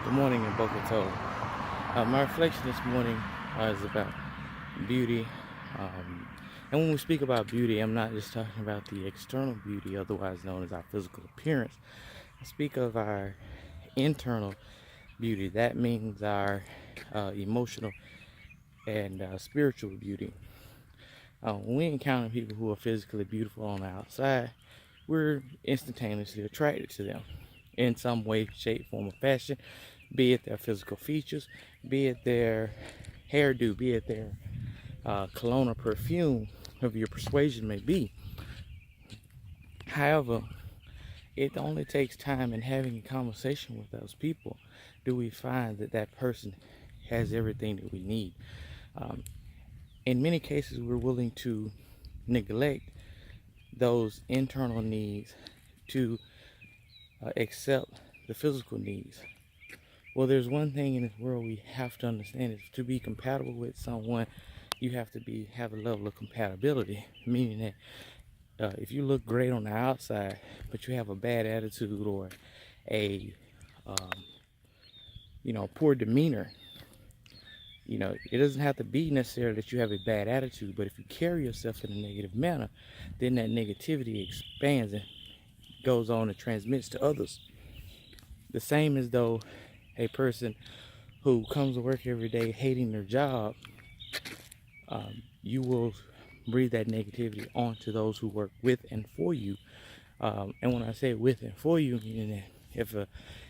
Good morning in Boca Raton. My reflection this morning is about beauty. Um, and when we speak about beauty, I'm not just talking about the external beauty, otherwise known as our physical appearance. I speak of our internal beauty. That means our emotional and spiritual beauty. When we encounter people who are physically beautiful on the outside, we're instantaneously attracted to them in some way, shape, form, or fashion, be it their physical features, be it their hairdo, be it their cologne or perfume, whatever your persuasion may be. However, it only takes time and having a conversation with those people do we find that that person has everything that we need. Um, in many cases, we're willing to neglect those internal needs to accept the physical needs. Well, there's one thing in this world we have to understand is to be compatible with someone, you have to have a level of compatibility, meaning that if you look great on the outside, but you have a bad attitude or a um, poor demeanor, it doesn't have to be necessarily that you have a bad attitude, but if you carry yourself in a negative manner, then that negativity expands and goes on and transmits to others. The same as though a person who comes to work every day hating their job, you will breathe that negativity onto those who work with and for you. And when I say with and for you, meaning that if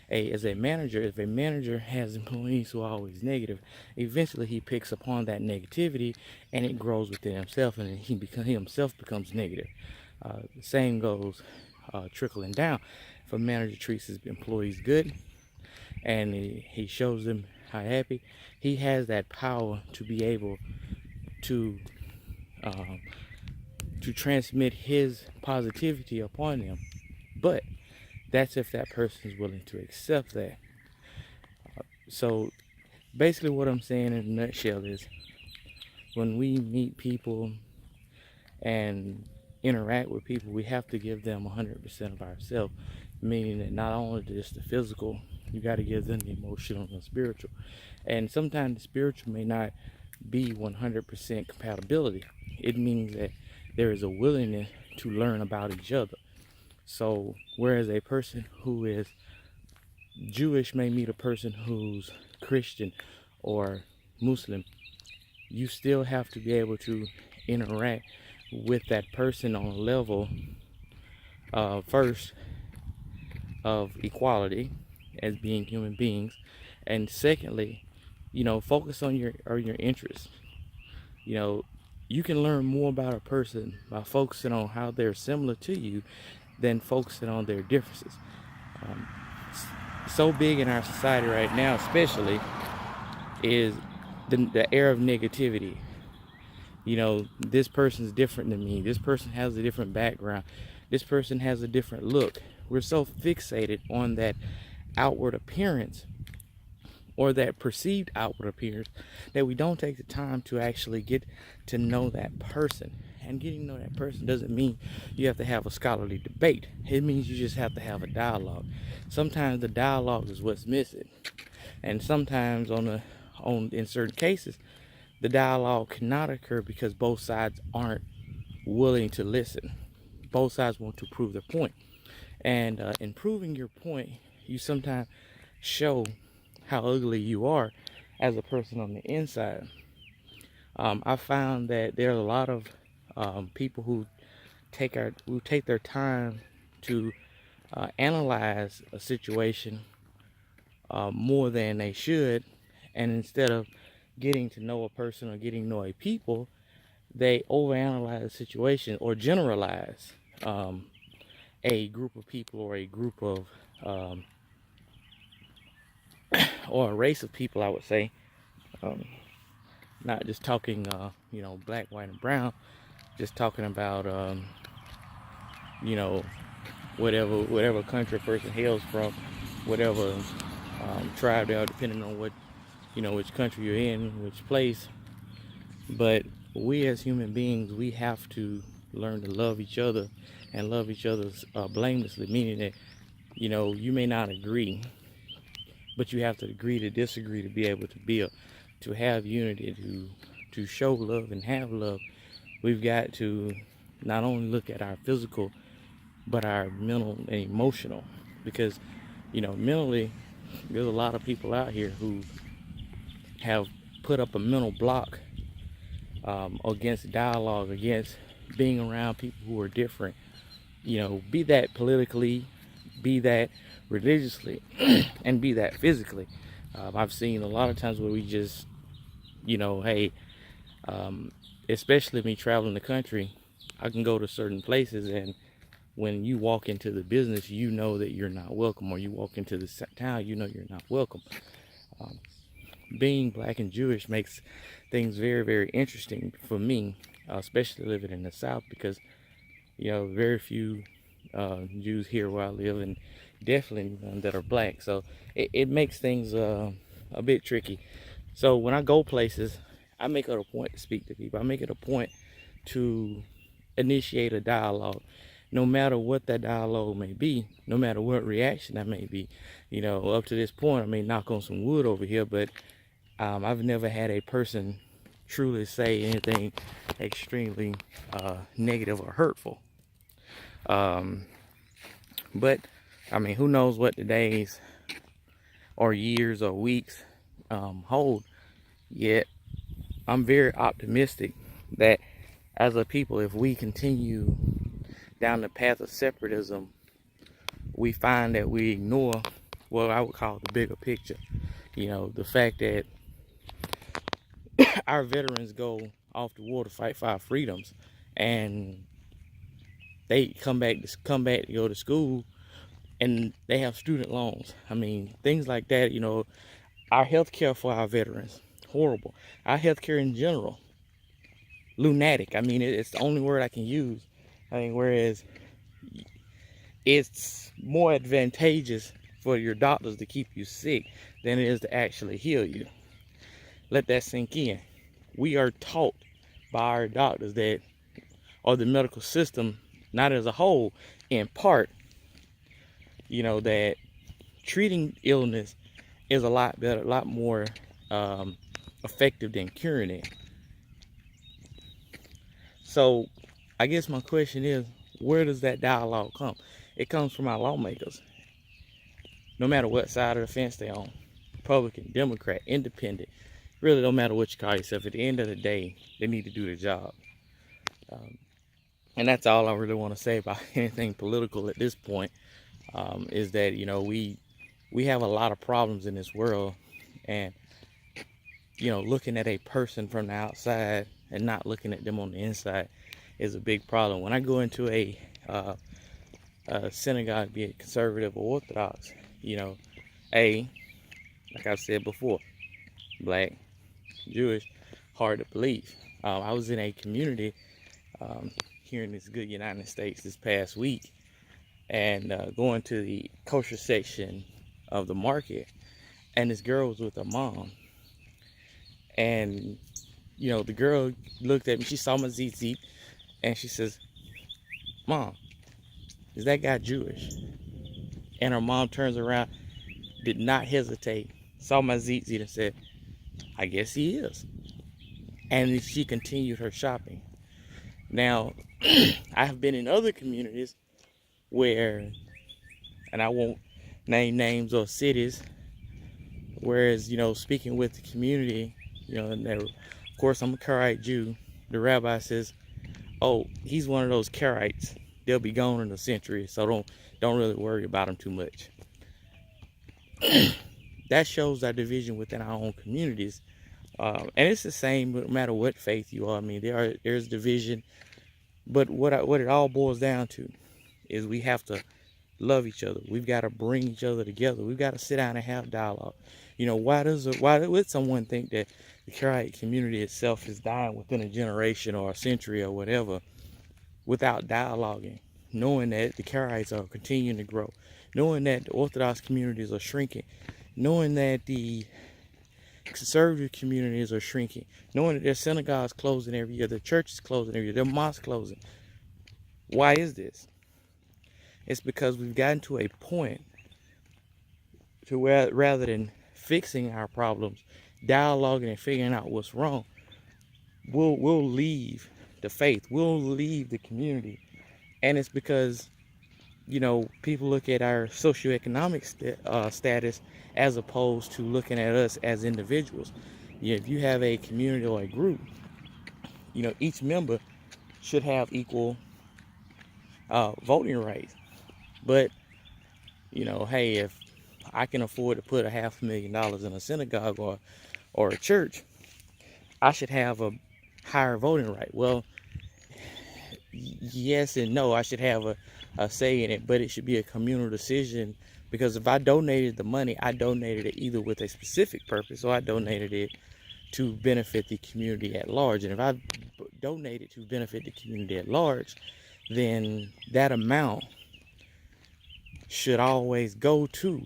as a manager, if a manager has employees who are always negative, eventually he picks upon that negativity and it grows within himself, and he himself becomes negative. The same goes trickling down. If a manager treats his employees good and he shows them how happy, he has that power to be able to um, to transmit his positivity upon them. But that's if that person is willing to accept that. So basically, what I'm saying in a nutshell is when we meet people and interact with people, we have to give them 100% of ourselves, meaning that not only just the physical, you got to give them the emotional and spiritual. And sometimes the spiritual may not be 100% compatibility. It means that there is a willingness to learn about each other. So whereas a person who is Jewish may meet a person who's Christian or Muslim, you still have to be able to interact with that person on a level first of equality as being human beings, and secondly, focus on your interests. You know, you can learn more about a person by focusing on how they're similar to you than focusing on their differences. Um, so big in our society right now, especially, is the air of negativity. This person's different than me. This person has a different background. This person has a different look. We're so fixated on that outward appearance or that perceived outward appearance that we don't take the time to actually get to know that person. And getting to know that person doesn't mean you have to have a scholarly debate. It means you just have to have a dialogue. Sometimes the dialogue is what's missing, and sometimes in certain cases, the dialogue cannot occur because both sides aren't willing to listen. Both sides want to prove their point, and in proving your point, you sometimes show how ugly you are as a person on the inside. I found that there are a lot of people who take their time to analyze a situation more than they should, and instead of getting to know a person or getting to know a people, they overanalyze a situation or generalize um, a group of people or a group of um, or a race of people, I would say. Um, Not just talking, black, white, and brown. Just talking about, you know, whatever country a person hails from, whatever tribe they are, depending on which country you're in, which place. But we as human beings, we have to learn to love each other and love each other blamelessly, meaning that, you may not agree, but you have to agree to disagree to be able to build, to have unity, to show love and have love. We've got to not only look at our physical, but our mental and emotional, because mentally, there's a lot of people out here who have put up a mental block against dialogue, against being around people who are different. Be that politically, be that religiously, and be that physically. I've seen a lot of times where we just, hey, especially me traveling the country, I can go to certain places, and when you walk into the business, you know that you're not welcome, or you walk into the town, you know you're not welcome. Being black and Jewish makes things very, very interesting for me, especially living in the South, because very few Jews here where I live, and definitely none that are black. So it makes things a bit tricky. So when I go places, I make it a point to speak to people. I make it a point to initiate a dialogue, no matter what that dialogue may be, no matter what reaction that may be. Up to this point, I may knock on some wood over here, but I've never had a person truly say anything extremely negative or hurtful. But I mean, who knows what the days or years or weeks hold. Yet I'm very optimistic that as a people, if we continue down the path of separatism, we find that we ignore what I would call the bigger picture. The fact that our veterans go off to war to fight for our freedoms, and they come back to go to school, and they have student loans. I mean, things like that. Our health care for our veterans, horrible. Our health care in general, lunatic. I mean, it's the only word I can use. I mean, whereas it's more advantageous for your doctors to keep you sick than it is to actually heal you. Let that sink in. We are taught by our doctors that, or the medical system, not as a whole, in part, that treating illness is a lot better, a lot more effective than curing it. So I guess my question is, where does that dialogue come? It comes from our lawmakers, no matter what side of the fence they're on. Republican, Democrat, Independent, really don't matter what you call yourself. At the end of the day, they need to do their job. And that's all I really want to say about anything political at this point, is that we have a lot of problems in this world, and looking at a person from the outside and not looking at them on the inside is a big problem. When I go into a synagogue, be it conservative or Orthodox, like I've said before, black, Jewish, hard to believe. I was in a community here in this good United States this past week, and going to the kosher section of the market, and this girl was with her mom, and the girl looked at me, she saw my tzitzit, and she says, "Mom, is that guy Jewish?" And her mom turns around, did not hesitate, saw my tzitzit, and said, "I guess he is." And she continued her shopping. Now, I have been in other communities where, and I won't name names or cities, whereas, speaking with the community, and of course I'm a Karaite Jew, the rabbi says, "Oh, he's one of those Karaites. They'll be gone in a century, so don't really worry about him too much." That shows our division within our own communities. And it's the same no matter what faith you are. I mean, there's division, but what it all boils down to is we have to love each other. We've got to bring each other together. We've got to sit down and have dialogue. Why would someone think that the Karaite community itself is dying within a generation or a century or whatever without dialoguing, knowing that the Karaites are continuing to grow, knowing that the Orthodox communities are shrinking, knowing that the conservative communities are shrinking, knowing that their synagogues closing every year, their churches closing every year, their mosques closing. Why is this? It's because we've gotten to a point to where rather than fixing our problems, dialoguing and figuring out what's wrong, we'll leave the faith, we'll leave the community. And it's because, you know, people look at our socioeconomic status as opposed to looking at us as individuals. If you have a community or a group, you know, each member should have equal voting rights. But, you know, hey, if I can afford to put $500,000 in a synagogue or a church, I should have a higher voting right. Well, yes and no. I should have a say in it, but it should be a communal decision, because if I donated the money, I donated it either with a specific purpose or I donated it to benefit the community at large. And if I donated to benefit the community at large, then that amount should always go to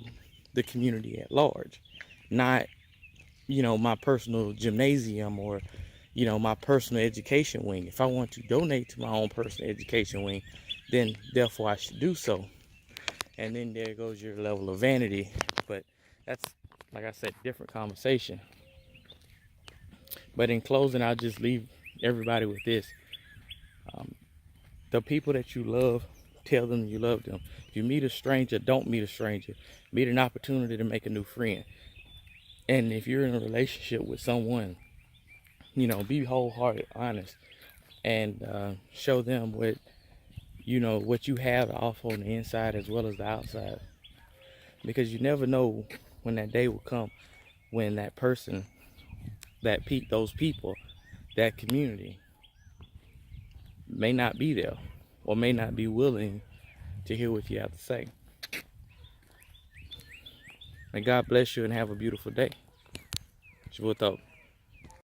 the community at large, not, you know, my personal gymnasium or, you know, my personal education wing. If I want to donate to my own personal education wing, then therefore I should do so. And then there goes your level of vanity. But that's, like I said, different conversation. But in closing, I'll just leave everybody with this. The people that you love, tell them you love them. If you meet a stranger, don't meet a stranger. Meet an opportunity to make a new friend. And if you're in a relationship with someone, you know, be wholehearted, honest, and show them what, you know, what you have to offer on the inside as well as the outside. Because you never know when that day will come when that person, those people, that community may not be there or may not be willing to hear what you have to say. May God bless you and have a beautiful day. Shavuot Tov.